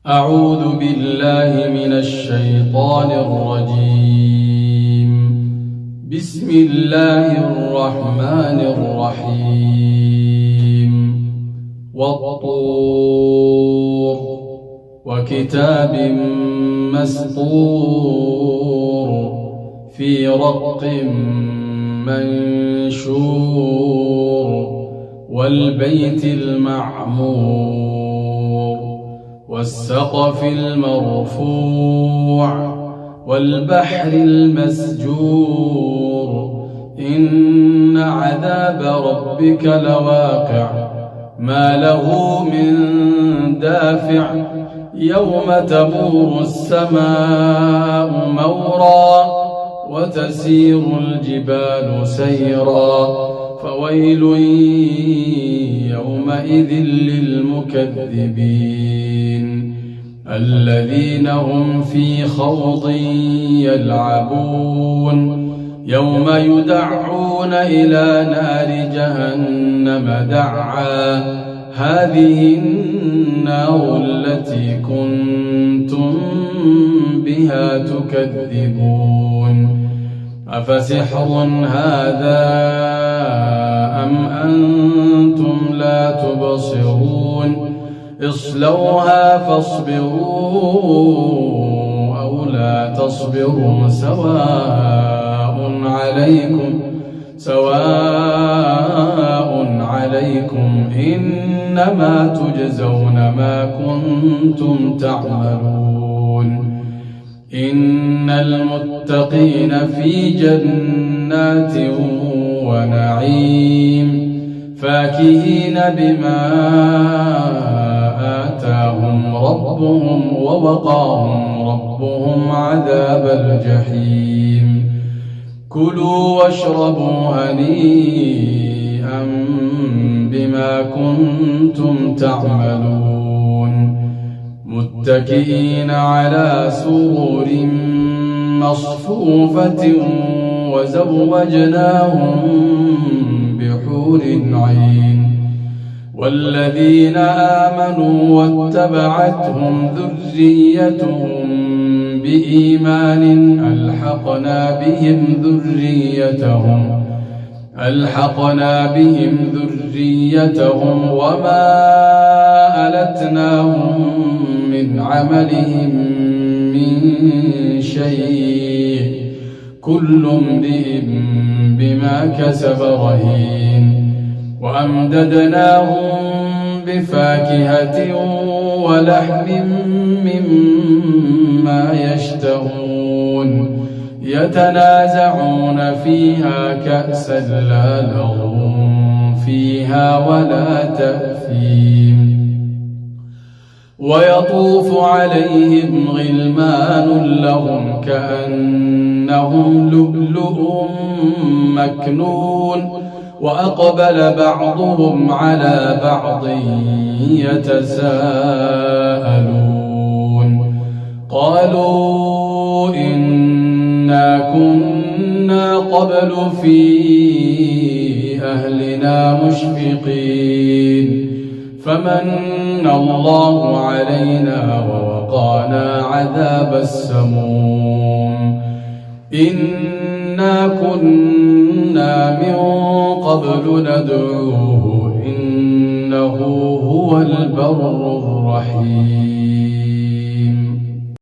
أعوذ بالله من الشيطان الرجيم. بسم الله الرحمن الرحيم. والطور وكتاب مسطور في رق منشور والبيت المعمور والسقف المرفوع والبحر المسجور إن عذاب ربك لواقع ما له من دافع يوم تمور السماء مورا وتسير الجبال سيرا فويل يومئذ للمكذبين الذين هم في خوض يلعبون يوم يدعون إلى نار جهنم دعا هذه النار التي كنتم بها تكذبون أفسحر هذا أم أنتم لا تبصرون اصلوها فاصبروا أو لا تصبروا سواء عليكم إنما تجزون ما كنتم تعملون إن المتقين في جنات ونعيم فاكهين بما آتاهم ربهم ووقاهم ربهم عذاب الجحيم كلوا واشربوا هنيئا بما كنتم تعملون متكئين على سرور مصفوفة وزوجناهم بحور عين والذين آمنوا واتبعتهم ذريتهم بإيمان ألحقنا بهم ذريتهم وما ألتناهم من عملهم من شيء كل امرئ بما كسب رهين وأمددناهم بفاكهة ولحم مما يشتهون يتنازعون فيها كأسا لا لغو فيها ولا تأثيم ويطوف عليهم غلمان لهم كأنهم لؤلؤ مكنون وأقبل بعضهم على بعض يتساءلون قالوا إنا كنا قبل في أهلنا مشفقين فمن الله علينا ووقانا عذاب السموم إنا كنا من قبل ندعوه إنه هو البر الرحيم.